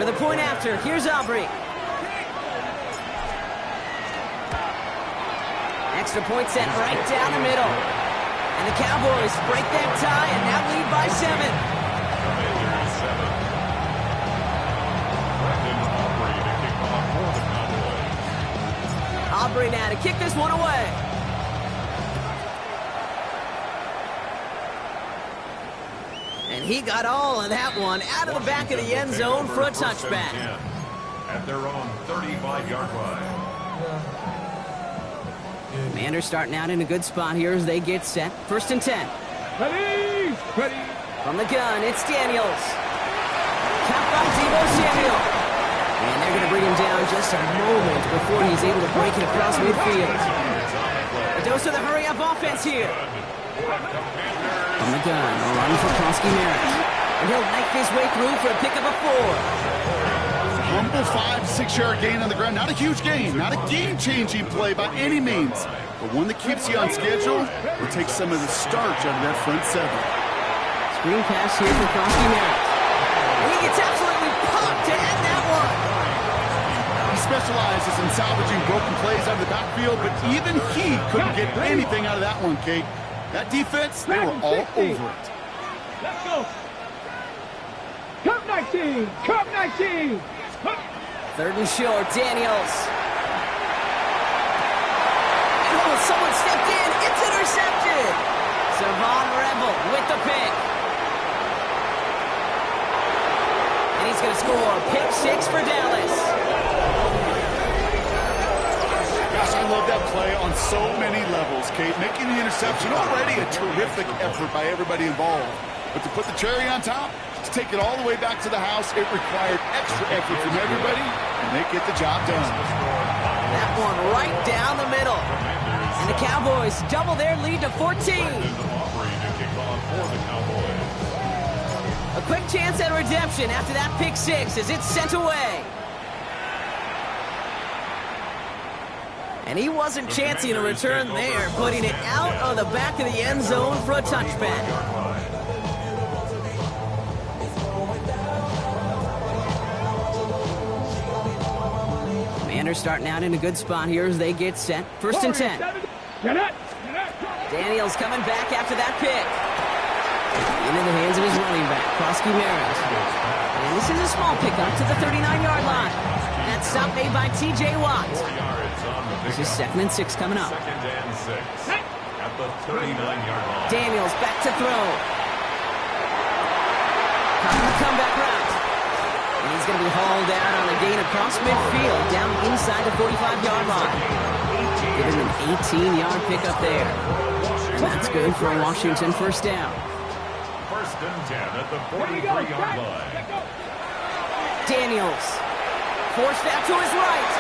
For the point after, here's Aubrey. Extra point set right down the middle. And the Cowboys break that tie and now lead by 7. Aubrey now to kick this one away. And he got all of that one out of the back of the end zone for a touchback. At their own 35-yard line. Commanders starting out in a good spot here as they get set. 1st and 10. Ready! From the gun, it's Daniels. Capped by Deebo Samuel. And they're going to bring him down just a moment before he's able to break it across midfield. A dose of the hurry-up offense here. From the gun, a run for Krosky-Merritt. And he'll knife his way through for a pickup of 4. Humble 5-6-yard gain on the ground. Not a huge gain, not a game-changing play by any means, but one that keeps you on schedule or takes some of the starch out of that front 7. Screen pass here for Krosky-Merritt. He gets absolutely pumped to end that one. He specializes in salvaging broken plays out of the backfield, but even he couldn't get anything out of that one, Kate. That defense, they were all over it. Let's go. Cup 19. 3rd and short, Daniels. And someone stepped in. It's intercepted. Savon Rebel with the pick. And he's going to score. Pick 6 for Dallas. Gosh, I love that play on so many levels, Kate. Making the interception, already a terrific effort by everybody involved. But to put the cherry on top, to take it all the way back to the house, it required extra effort from everybody, and they get the job done. That one right down the middle. And the Cowboys double their lead to 14. A quick chance at redemption after that pick 6 as it's sent away. And he wasn't chancing a return there, putting it out of the back of the end zone for a touchback. Commanders starting out in a good spot here as they get set. 1st and 10. Daniels coming back after that pick. Into the hands of his running back, Krosky-Merritt. And this is a small pickup to the 39-yard line. That stop made by T.J. Watt. This is 2nd and 6 coming up. 2nd and 6 at the 39-yard line. Daniels back to throw. Coming the comeback route. And he's going to be hauled out on a gain across midfield, down inside the 45-yard line. Giving him an 18-yard pickup there. That's good for a Washington 1st down. 1st and 10 at the 43-yard line. Daniels forced out to his right.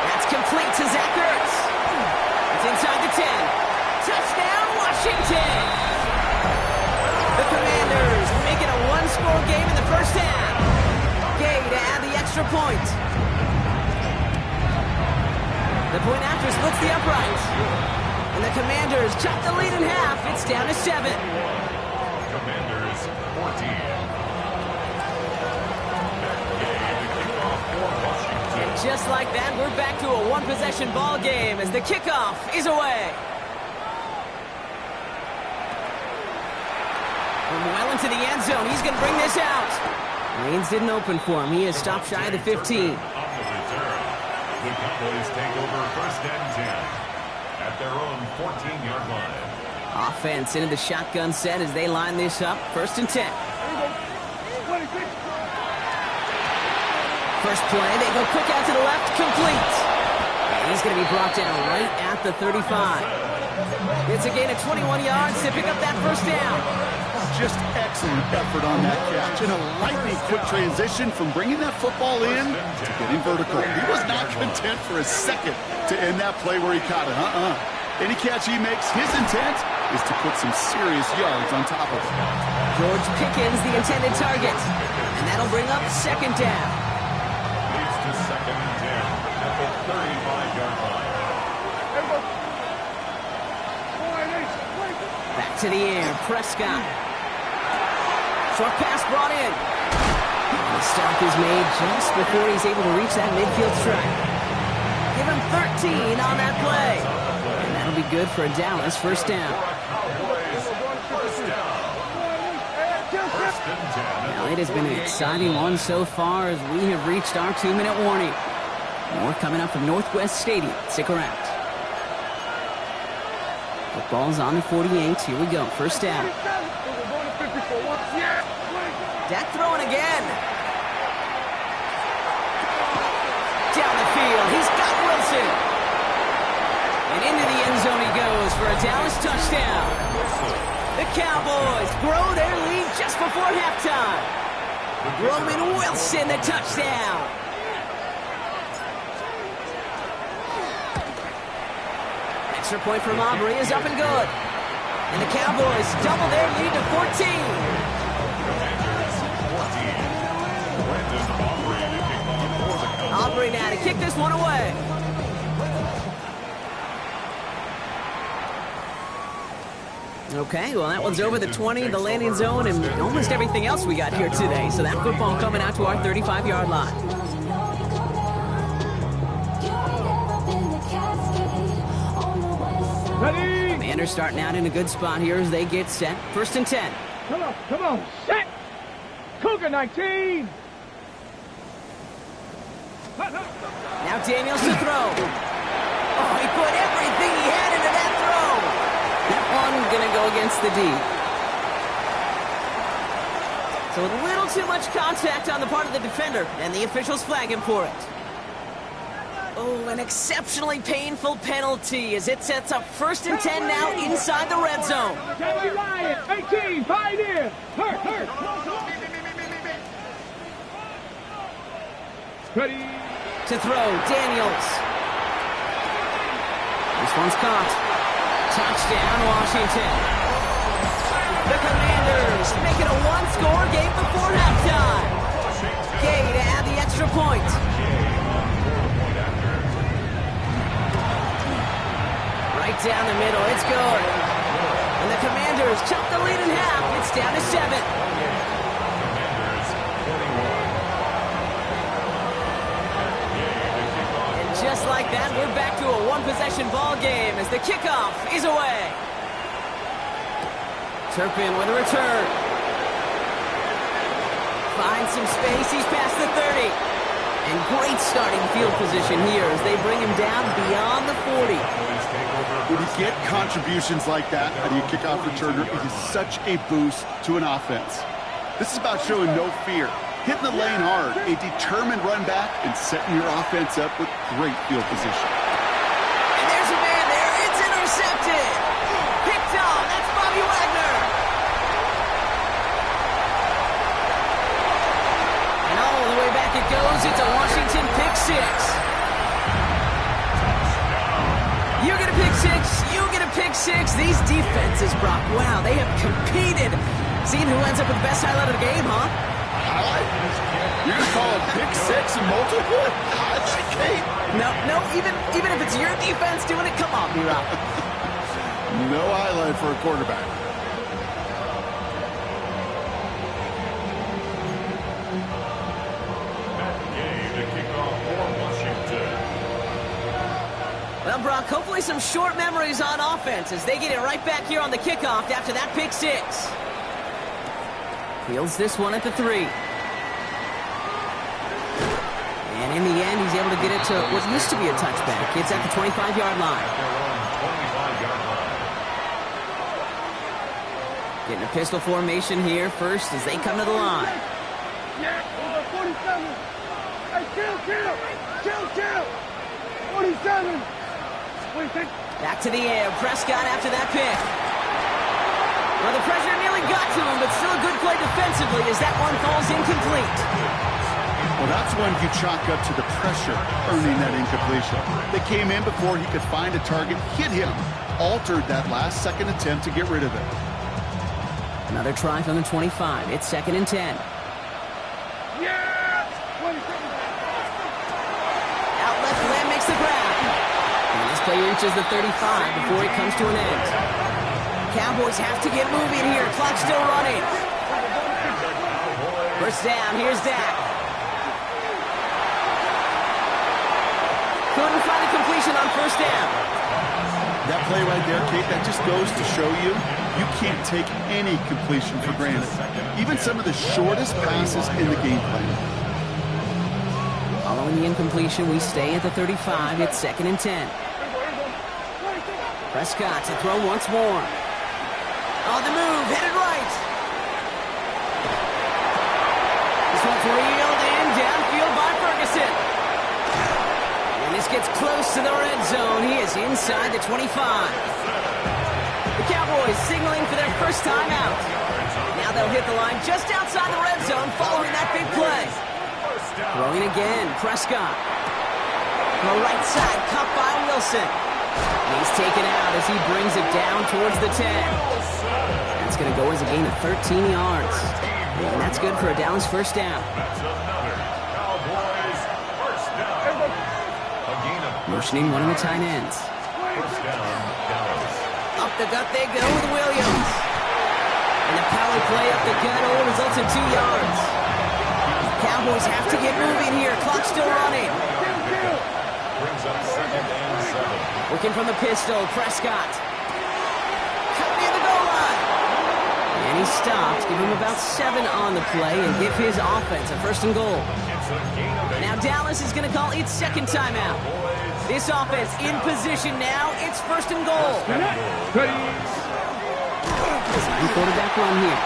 That's complete to Zach Ertz. It's inside the 10. Touchdown, Washington! The Commanders make it a one-score game in the 1st half. Gay to add the extra point. The point after splits the uprights. And the Commanders chop the lead in half. It's down to 7. Commanders 14. Just like that, we're back to a one-possession ball game as the kickoff is away. From well into the end zone, he's going to bring this out. Lanes didn't open for him. He is stopped shy of the 15. The Cowboys take over 1st and 10 at their own 14-yard line. Offense into the shotgun set as they line this up. 1st and 10. First play, they go quick out to the left, complete. And he's going to be brought down right at the 35. It's a gain of 21 yards to pick up that 1st down. Just excellent effort on that catch. And a lightning quick transition from bringing that football in to getting vertical. He was not content for a second to end that play where he caught it. Any catch he makes, his intent is to put some serious yards on top of it. George Pickens, the intended target. And that'll bring up 2nd down. Leads to 2nd and 10 at the 35-yard line. Back to the air, Prescott. Short pass brought in. stop is made just before he's able to reach that midfield strike. Give him 13 on that play. And that'll be good for a Dallas first down. Now, it has been an exciting one so far as we have reached our 2-minute warning. More coming up from Northwest Stadium. Stick around. Football's on the 48. Here we go. First down. Dak throwing again. Down the field. He's got Wilson. And into the end zone he goes for a Dallas touchdown. The Cowboys grow their lead just before halftime. Roman Wilson, the touchdown. Extra point from Aubrey is up and good. And the Cowboys double their lead to 14. Aubrey now to kick this one away. Okay, well, that one's over the 20, the landing zone, and almost everything else we got here today. So that football coming out to our 35-yard line. Ready? Commanders starting out in a good spot here as they get set. First and 10. Come on, set! Cougar 19! Now Daniels to throw. Oh, he put everything he had into that throw. That one going to go against the D. So a little too much contact on the part of the defender, and the officials flag him for it. Oh, an exceptionally painful penalty as it sets up first and 10 now inside the red zone. 18, Pioneer! Hurt! Ready? To throw, Daniels. This one's caught. Touchdown, Washington. The Commanders make it a one-score game before halftime. Gay to add the extra point. Right down the middle, it's good. And the Commanders chop the lead in half. It's down to 7. Just like that, we're back to a one-possession ball game as the kickoff is away. Turpin with a return. Finds some space. He's past the 30. And great starting field position here as they bring him down beyond the 40. When you get contributions like that out of your kickoff returner, it is such a boost to an offense. This is about showing no fear. Hitting the lane hard, a determined run back, and setting your offense up with great field position. And there's a man there. It's intercepted. Picked on. That's Bobby Wagner. And all the way back it goes. It's a Washington pick 6. You get a pick 6. You get a pick 6. These defenses, Brock, wow, they have competed. Seeing who ends up with the best highlight of the game, huh? Highlight? You're going to call a pick 6 and multiple? Highlight, Kate? No, even if it's your defense doing it, come on, B-Rob. No highlight for a quarterback. Well, Brock, hopefully some short memories on offense as they get it right back here on the kickoff after that pick 6. Fields this one at the 3. And in the end, he's able to get it to what used to be a touchback. It's at the 25-yard line. Getting a pistol formation here first as they come to the line. Yeah, 47. Hey, kill. 47. Back to the air. Prescott after that pick. Well, the pressure nearly got to him, but still a good play defensively as that one falls incomplete. Well, that's when you chalk up to the pressure earning that incompletion. They came in before he could find a target, hit him, altered that last-second attempt to get rid of it. Another try from the 25. It's 2nd and 10. Yeah! Out left, Lamb makes the grab. And this play reaches the 35 before it comes to an end. Cowboys have to get moving here. Clock still running. First down. Here's Dak. on first down. That play right there, Kate, that just goes to show you can't take any completion for granted. Even some of the shortest passes in the game plan. Following the incompletion, we stay at the 35. It's 2nd and 10. Prescott to throw once more. On the move, headed right. This one's reeled in downfield by Ferguson. And this gets close to the red zone. He is inside the 25. The Cowboys signaling for their first time out. Now they'll hit the line just outside the red zone following that big play. Throwing again, Prescott. The right side, cut by Wilson. He's taken out as he brings it down towards the 10. That's going to go as a gain of 13 yards. And that's good for a Dallas first down. Motioning one of the tight ends. Up the gut they go with Williams. And the power play up the gut results in 2 yards. Cowboys have to get moving here. Clock still running. Brings up 2nd and 7. Working from the pistol, Prescott. Cut near the goal line. And he stops. Give him about 7 on the play and give his offense a 1st and goal. Now Dallas is going to call its 2nd timeout. This offense in position now. It's 1st and goal. Quarterback run here.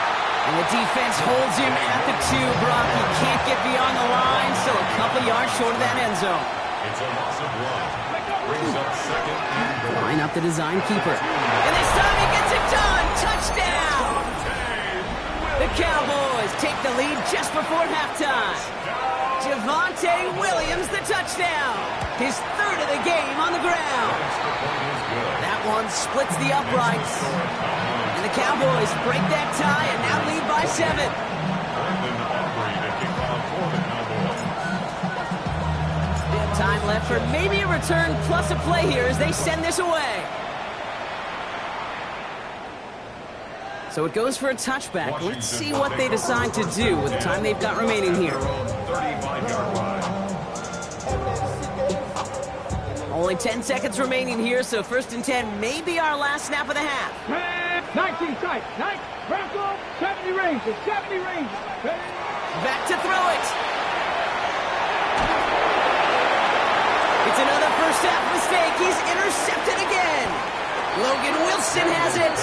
And the defense holds him at the 2. Brock, he can't get beyond the line. Still a couple yards short of that end zone. It's a loss of 1. Brings up 2nd and goal. Line up the design keeper. And this time he gets it done. Touchdown. The Cowboys take the lead just before halftime. Javonte Williams, the touchdown. His 3rd of the game on the ground. That one splits the uprights. And the Cowboys break that tie and now lead by 7. They have time left for maybe a return plus a play here as they send this away. So it goes for a touchback. Let's see what they decide to do with the time they've got remaining here. 35-yard line. Only 10 seconds remaining here, so 1st and 10 may be our last snap of the half. 19 tight, 9, Bronco, 70 ranges, 70 ranges. Back to throw it. It's another first half mistake. He's intercepted again. Logan Wilson has it.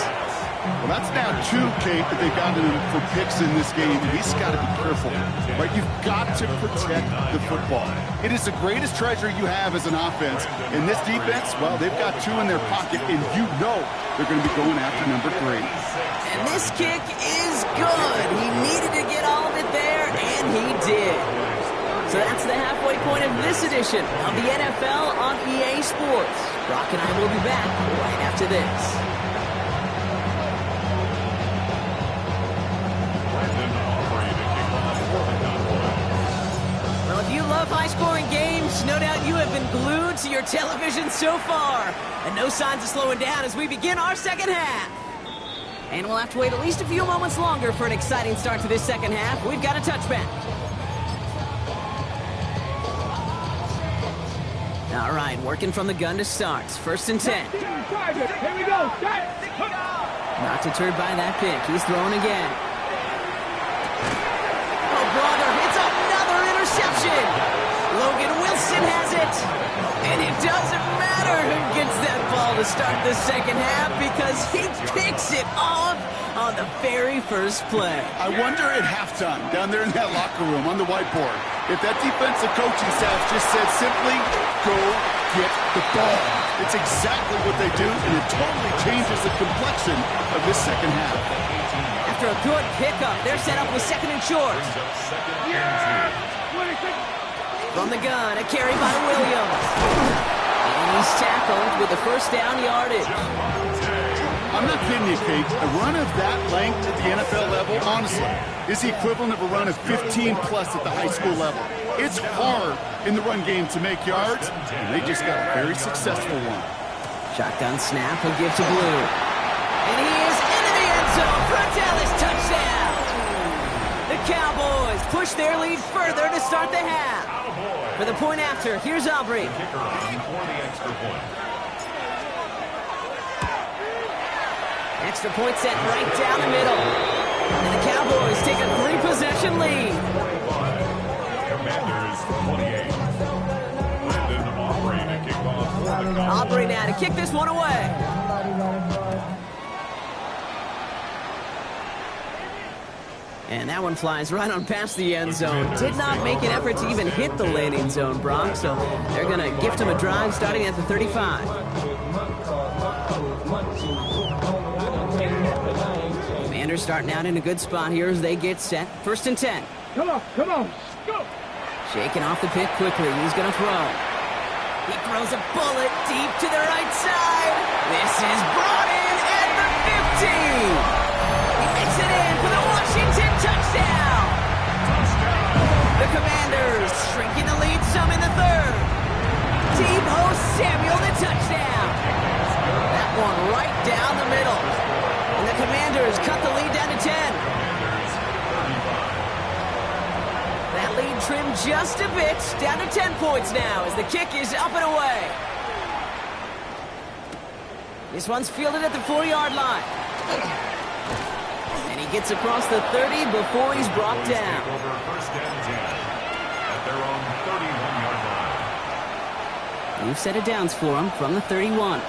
Well, that's now 2, Kate, that they've gotten him for picks in this game, and he's got to be careful. Right? You've got to protect the football. It is the greatest treasure you have as an offense. In this defense, well, they've got 2 in their pocket, and you know they're going to be going after number 3. And this kick is good. He needed to get all of it there, and he did. So that's the halfway point of this edition of the NFL on EA Sports. Brock and I will be back right after this. Well, if you love high-scoring games, no doubt you have been glued to your television so far. And no signs of slowing down as we begin our second half. And we'll have to wait at least a few moments longer for an exciting start to this second half. We've got a touchback. All right, working from the gun to start. 1st and 10. Here we go. Not deterred by that pick. He's throwing again. Oh, brother, it's another interception. Logan Wilson has it. And it doesn't matter who gets that ball to start the second half because he picks it off on the very first play. I wonder at halftime, down there in that locker room on the whiteboard, if that defensive coaching staff just said simply, go get the ball. It's exactly what they do, and it totally changes the complexion of this second half. After a good pickup, they're set up with 2nd and short. From the gun, a carry by Williams. And he's tackled with the first down yardage. I'm not kidding you, Kate. A run of that length at the NFL level, honestly, is the equivalent of a run of 15-plus at the high school level. It's hard in the run game to make yards, and they just got a very successful one. Shotgun snap, he'll give to Blue. And he is into the end zone for a Dallas touchdown. The Cowboys push their lead further to start the half. For the point after, here's Aubrey. Kicker on for the extra point. Extra point set right down the middle. And the Cowboys take a 3-possession lead. 45. Commanders 28. Landon Aubrey to kick off for the Cowboys. Aubrey now to kick this one away. And that one flies right on past the end zone. Did not make an effort to even hit the landing zone, Brock. So they're going to gift him a drive starting at the 35. Commanders starting out in a good spot here as they get set. 1st and 10. Come on, go! Shaking off the pick quickly. He's going to throw. He throws a bullet deep to the right side. This is brought in at the 50. He makes it in for the Washington touchdown. The Commanders shrinking the lead some in the 3rd. Deebo Samuel the touchdown. That one right down the middle. And the Commanders cut the lead down to 10. That lead trimmed just a bit, down to 10 points now as the kick is up and away. This one's fielded at the 40-yard line. And he gets across the 30 before he's brought down. Over 1st and 10 at their own 31-yard line. New set of downs for him from the 31.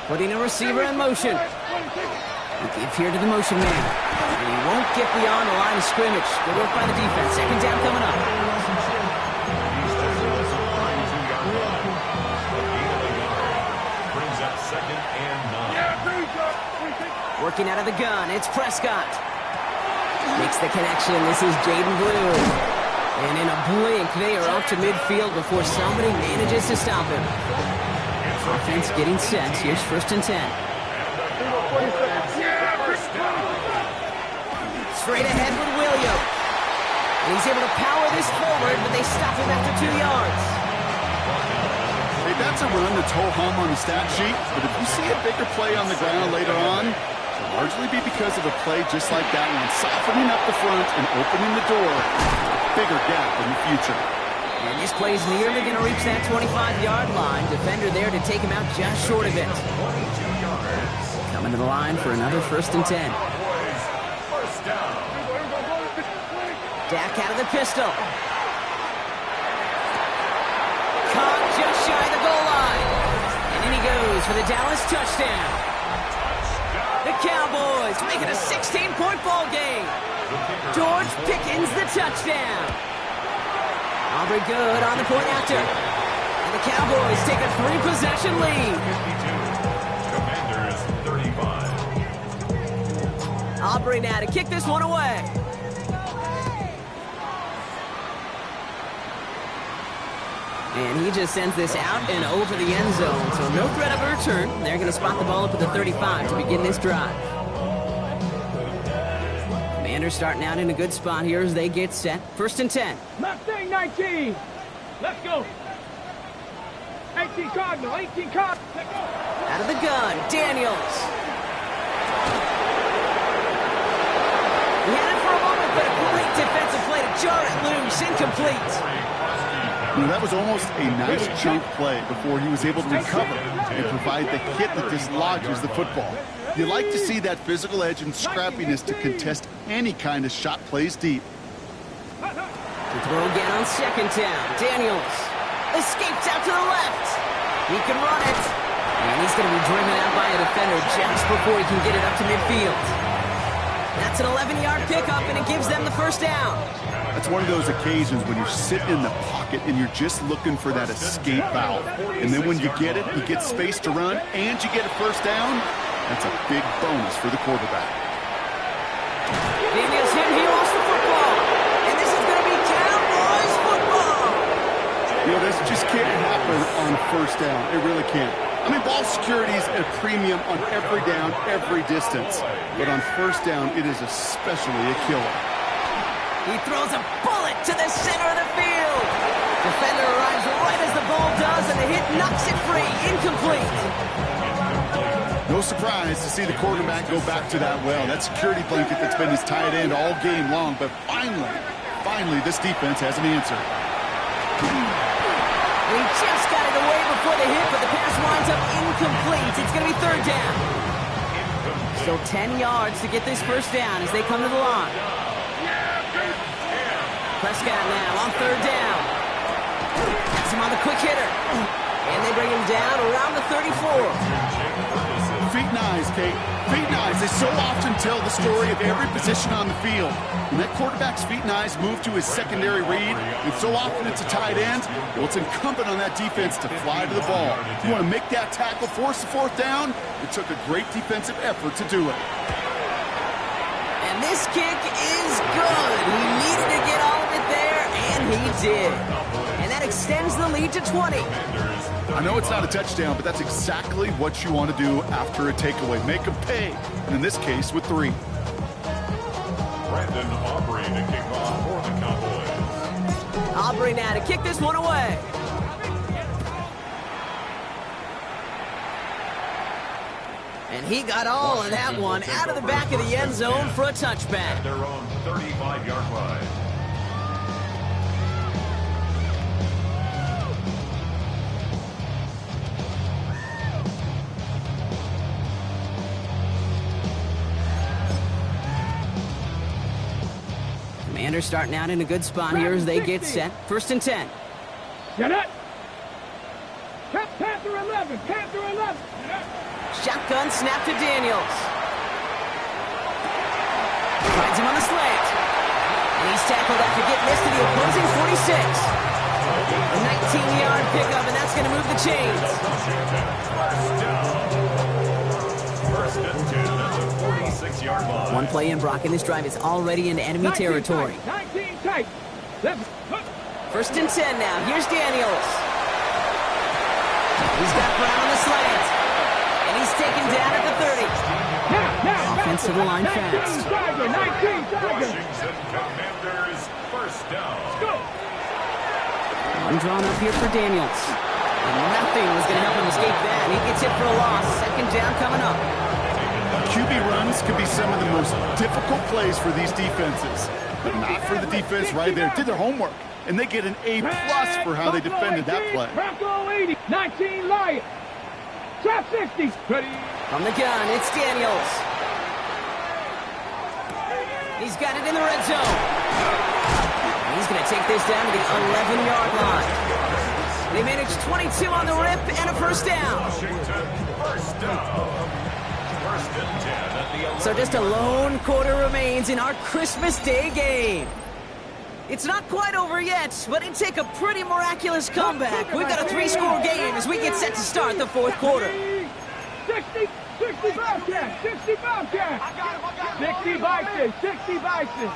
Putting a receiver in motion. We give here to the motion man. And he won't get beyond the line of scrimmage. Good work by the defense. 2nd down coming up. He's tested as a 32-yard line. The gain of a yard brings up 2nd and 9. Working out of the gun, it's Prescott. Makes the connection. This is Jaden Blue. And in a blink, they are off to midfield before somebody manages to stop him. Offense getting set. Here's 1st and 10. Straight ahead with Williams. And he's able to power this forward, but they stop him after 2 yards. Hey, that's a run that's ho-hum on the stat sheet, but if you see a bigger play on the ground later on, it'll largely be because of a play just like that one, softening up the front and opening the door. Bigger gap in the future. And this play's nearly going to reach that 25-yard line. Defender there to take him out just short of it. Coming to the line for another 1st and 10. Dak out of the pistol. Caught just shy of the goal line. And in he goes for the Dallas touchdown. The Cowboys make it a 16-point ball game. George Pickens the touchdown. Aubrey good on the point after. And the Cowboys take a 3-possession lead. 52. Commanders 35. Aubrey now to kick this one away. And he just sends this out and over the end zone. So no threat of a return. They're going to spot the ball up at the 35 to begin this drive. Commanders starting out in a good spot here as they get set. 1st and 10. Mustang 19. Let's go. 18 Cardinal, 18 Cardinal. Let's go. Out of the gun, Daniels. He had it for a moment, but a great defensive play to jar it loose. Incomplete. That was almost a nice chunk play before he was able to recover and provide the hit that dislodges the football. You like to see that physical edge and scrappiness to contest any kind of shot plays deep. To throw again on 2nd down. Daniels escapes out to the left. He can run it. And he's going to be driven out by a defender just before he can get it up to midfield. That's an 11-yard pickup, and it gives them the 1st down. That's one of those occasions when you're sitting in the pocket and you're just looking for that escape valve. And then when you get it, you get space to run, and you get a 1st down. That's a big bonus for the quarterback. Daniels hit, he lost the football. And this is going to be Cowboys football. You know, this just can't happen on 1st down. It really can't. I mean, ball security is a premium on every down, every distance. But on 1st down, it is especially a killer. He throws a bullet to the center of the field. Defender arrives right as the ball does, and the hit knocks it free. Incomplete. No surprise to see the quarterback go back to that well. That security blanket that's been his tight end all game long, but finally finally this defense has an answer. And he just got it away before the hit, but the pass winds up incomplete. It's going to be third down. Still 10 yards to get this first down as they come to the line. Prescott now on third down. That's him on the quick hitter. And they bring him down around the 34. Feet and eyes, Kate. Feet and eyes. They so often tell the story of every position on the field. When that quarterback's feet and eyes move to his secondary read, and so often it's a tight end, well, it's incumbent on that defense to fly to the ball. You want to make that tackle, force the fourth down? It took a great defensive effort to do it. And this kick is good. He needed to get all of it there, and he did. And that extends the lead to 20. I know it's not a touchdown, but that's exactly what you want to do after a takeaway. Make them pay, and in this case, with 3. Brandon Aubrey to kick off for the Cowboys. Aubrey now to kick this one away. And he got all of that one out of the back of the end zone for a touchback. At their own 35-yard line. Commanders starting out in a good spot here as they get set. First and 10. Get it. Panther 11. Panther 11. Shotgun snap to Daniels. Finds him on the slant. And he's tackled after getting this to the opposing 46. A 19-yard pickup, and that's going to move the chains. First and 10 at the 46-yard line. One play in, Brock, and this drive is already into enemy territory. 19 tight. First and 10 now. Here's Daniels. He's got Brown on the slant. And he's taken down at the 30. Now. Offense to the line fast. 19 Tiger. Washington Commanders first down. One drawn up here for Daniels. And nothing was going to help him escape that. He gets hit for a loss. Second down coming up. QB runs can be some of the most difficult plays for these defenses, but not for the defense right there. Did their homework, and they get an A+ for how they defended that play. Bronco 80. 19 Lion. Trap 60. Ready. From the gun, it's Daniels. He's got it in the red zone. And he's going to take this down to the 11-yard line. They managed 22 on the rip and a first down. Washington first down. First and 10 at the 11. So just a lone quarter remains in our Christmas Day game. It's not quite over yet, but it'd take a pretty miraculous comeback. We've got a 3-score game as we get set to start the fourth quarter. 60 Bobcats. 60 Bobcats. 60 Bison. 60 Bison.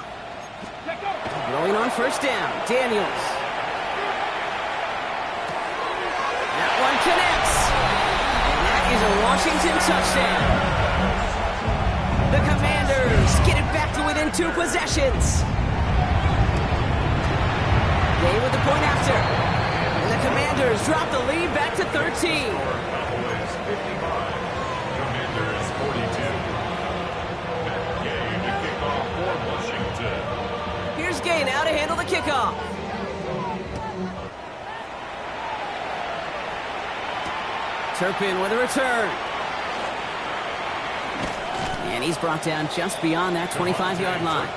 Rolling on first down, Daniels. That one connects. And that is a Washington touchdown. The Commanders get it back to within 2 possessions. Day with the point after. And the Commanders drop the lead back to 13. Cowboys 55. Commanders 42. That game to kick off for Washington. Here's Gay now to handle the kickoff. Turpin with a return. And he's brought down just beyond that 25-yard line.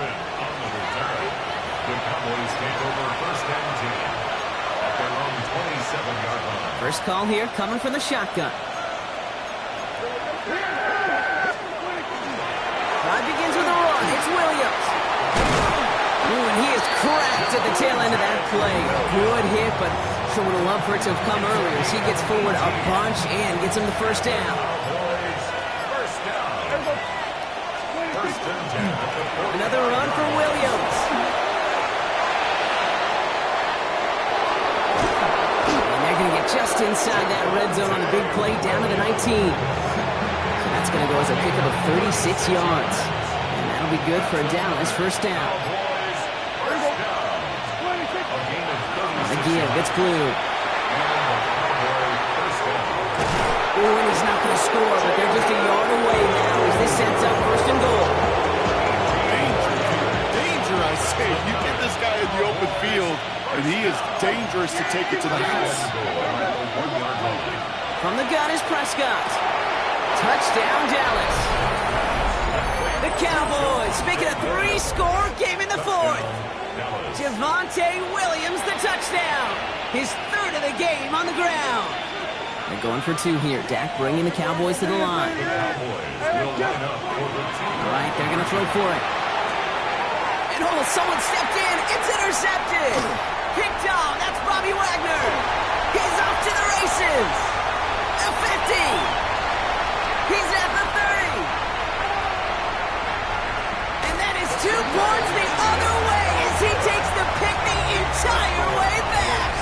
The Cowboys take over first and 10 at their own 27-yard line. First call here coming from the shotgun. Drive begins with a run. It's Williams. Ooh, and he is cracked at the tail end of that play. Good hit, but sure would have loved for it to have come earlier as he gets forward a bunch and gets him the first down. Cowboys first down. First and 10 at the 40. Another run for Williams. And they're going to get just inside that red zone on the big play down to the 19. So that's going to go as a pickup of 36 yards. And that'll be good for a Dallas first down. Cowboys first down. A gain of 36. The give, it's glued. Ooh, and he's not going to score, but they're just a yard away now as this sets up first and goal. Danger, I say. You give this guy a open field, and he is dangerous to take it to the house. From the gun is Prescott. Touchdown, Dallas. The Cowboys make it a 3-score game in the fourth. Javonte Williams, the touchdown. His third of the game on the ground. They're going for 2 here. Dak bringing the Cowboys to the line. All right, they're going to throw for it. And someone stepped in. It's intercepted. Picked off. That's Bobby Wagner. He's off to the races. The 50. He's at the 30. And that is 2 points the other way as he takes the pick the entire way back.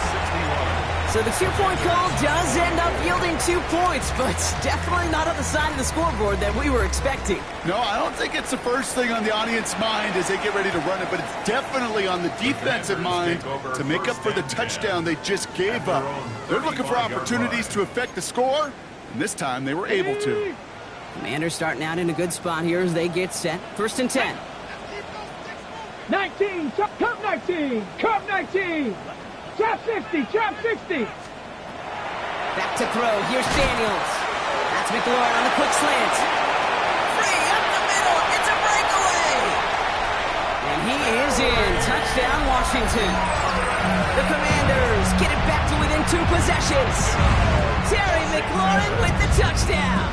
So the 2-point call does end up yielding 2 points, but definitely not on the side of the scoreboard that we were expecting. No, I don't think it's the first thing on the audience mind as they get ready to run it, but it's definitely on the defensive mind to make up for the touchdown they just gave up. They're looking for opportunities to affect the score, and this time they were able to. Commanders starting out in a good spot here as they get set. 1st and 10. 19, come 19, come 19. Trap 60, trap 60. Back to throw. Here's Daniels. That's McLaurin on the quick slant. Free up the middle. It's a breakaway. And he is in. Touchdown, Washington. The Commanders get it back to within 2 possessions. Terry McLaurin with the touchdown.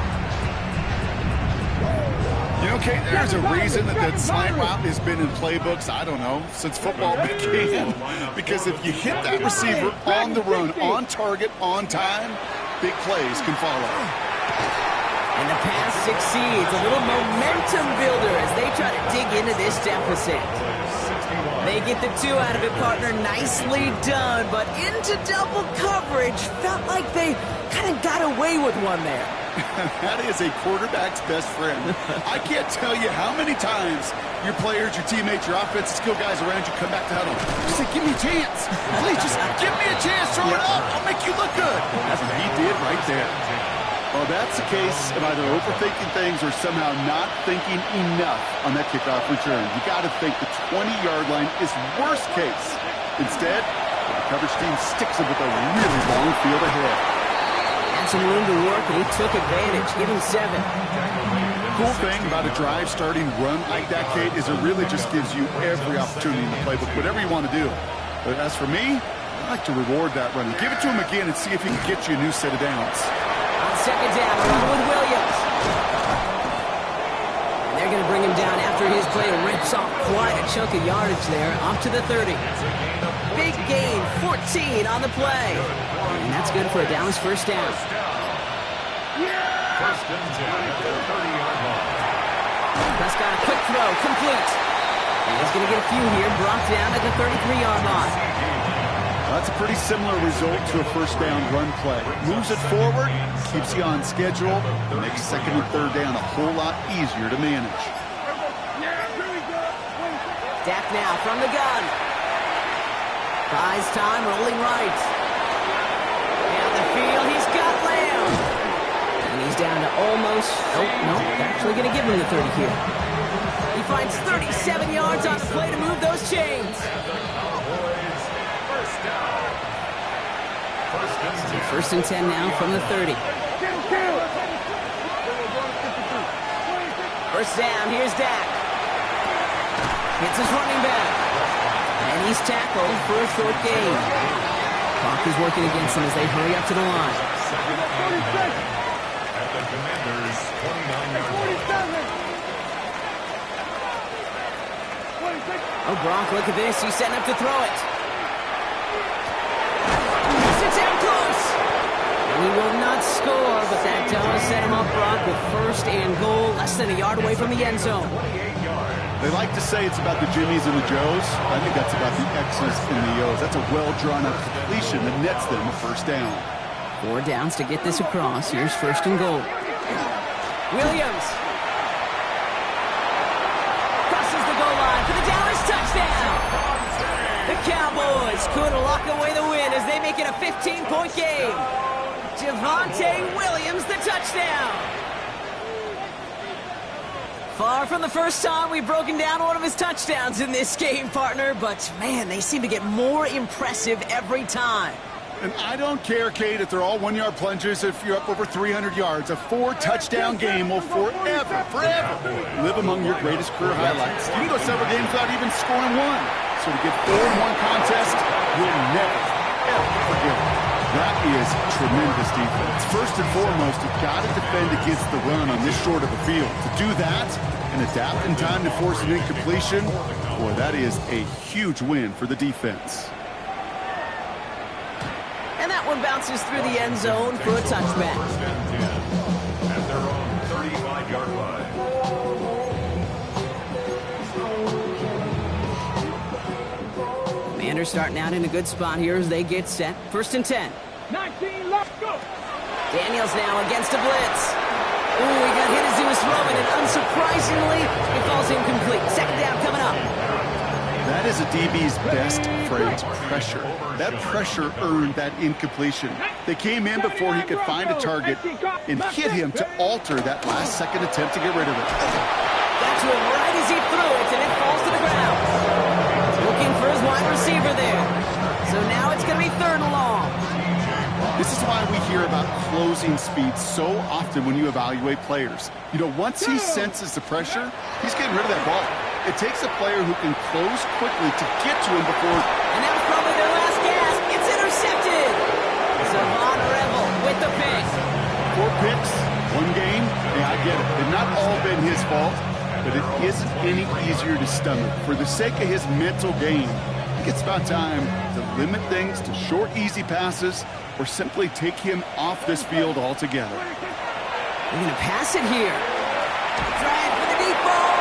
You know, Kate, there's a reason that slant route has been in playbooks, I don't know, since football began. Because if you hit that receiver on the run, on target, on time, big plays can follow. And the pass succeeds. A little momentum builder as they try to dig into this deficit. They get the 2 out of it, partner. Nicely done, but into double coverage. Felt like they kind of got away with one there. That is a quarterback's best friend. I can't tell you how many times your players, your teammates, your offensive skill guys around you come back to huddle. Just say, give me a chance. Please, just give me a chance. Throw it up. I'll make you look good. That's what he did right there. Well, that's the case of either overthinking things or somehow not thinking enough on that kickoff return. You got to think the 20-yard line is worst case. Instead, the coverage team sticks him with a really long field ahead. Some room to work, and he took advantage. Give him 7. Cool thing about a drive starting run like that, Kate, is it really just gives you every opportunity in the playbook, whatever you want to do. But as for me, I like to reward that run. Give it to him again and see if he can get you a new set of downs. On 2nd down, run with Williams. And they're going to bring him down after his play. Rips off quite a chunk of yardage there, off to the 30. Big gain, 14 on the play. And that's good for a Dallas 1st down. 1st and 10 at the 30-yard line. Prescott, a quick throw, complete. And he's going to get a few here, brought down at the 33-yard line. That's a pretty similar result to a 1st down run play. Moves it forward, keeps you on schedule, makes 2nd and 3rd down a whole lot easier to manage. Dak now from the gun. Buys time, rolling right. Down the field, he's got Lamb. And he's down to almost, no, actually going to give him the 30 here. He finds 37 yards on the play to move those chains. 1st and 10 now from the 30. 1st down, here's Dak. Hits his running back. And he's tackled for a short gain. Clock is working against them as they hurry up to the line. At the Commanders' 29-yard line. Oh, Gronk, look at this. He's setting up to throw it. Sits down close. And he will not score, but that does set him up, Brock, with 1st and goal, less than a yard away from the end zone. They like to say it's about the Jimmies and the Joes. I think that's about the X's and the O's. That's a well-drawn-up completion that nets them a 1st down. 4 downs to get this across. Here's 1st and goal. Williams. Crosses the goal line for the Dallas touchdown. The Cowboys could lock away the win as they make it a 15-point game. Javonte Williams, the touchdown. Far from the first time we've broken down one of his touchdowns in this game, partner, but man, they seem to get more impressive every time. And I don't care, Kate, if they're all one-yard plunges, if you're up over 300 yards. A 4-touchdown game will forever live among your greatest career highlights. You can go several games without even scoring one. So to get 4 in one contest, you'll never, ever forget it. That is tremendous defense. First and foremost, you've got to defend against the run on this short of a field. To do that and adapt in time to force an incompletion, boy, that is a huge win for the defense. And that one bounces through the end zone for a touchback. First and 10 at their own 35-yard line. Commanders starting out in a good spot here as they get set. First and 10. 19 left, go. Daniels now against a blitz. Ooh, he got hit as he was throwing, and unsurprisingly, it falls incomplete. Second down coming up. That is a DB's best phrase, pressure. That pressure earned that incompletion. They came in before he could find a target and hit him to alter that last-second attempt to get rid of it. Got to him right as he threw it, and it falls to the ground. Looking for his wide receiver there. So now it's going to be third and long. This is why we hear about closing speed so often when you evaluate players. You know, once he senses the pressure, he's getting rid of that ball. It takes a player who can close quickly to get to him before... And that was probably their last gasp. It's intercepted. Savon Revel with the pick. 4 picks, 1 game. Yeah, I get it. They've not all been his fault, but it isn't any easier to stomach. For the sake of his mental game, I think it's about time to limit things to short, easy passes or simply take him off this field altogether. They're going to pass it here. Trying for the deep ball.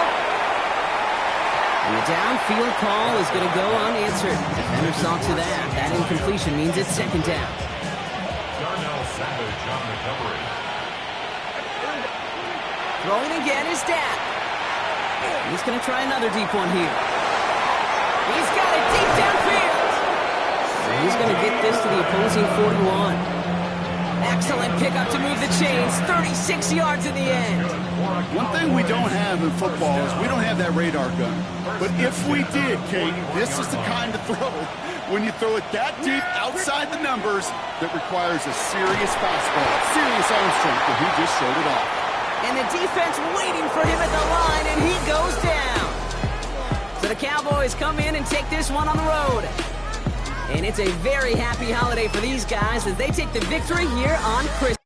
And the downfield call is going to go unanswered. Defender saw to that. That incompletion means it's second down. Darnell Savage on recovery. Throwing again is Dak. He's going to try another deep one here. He's got it deep downfield. So he's going to get this to the opposing 41. Excellent pickup to move the chains. 36 yards in the end. One thing we don't have in football is we don't have that radar gun. But if we did, Kate, this is the kind of throw, when you throw it that deep outside the numbers, that requires a serious fastball, serious arm strength, and he just showed it off. And the defense waiting for him at the line, and he goes down. So the Cowboys come in and take this one on the road. And it's a very happy holiday for these guys as they take the victory here on Christmas.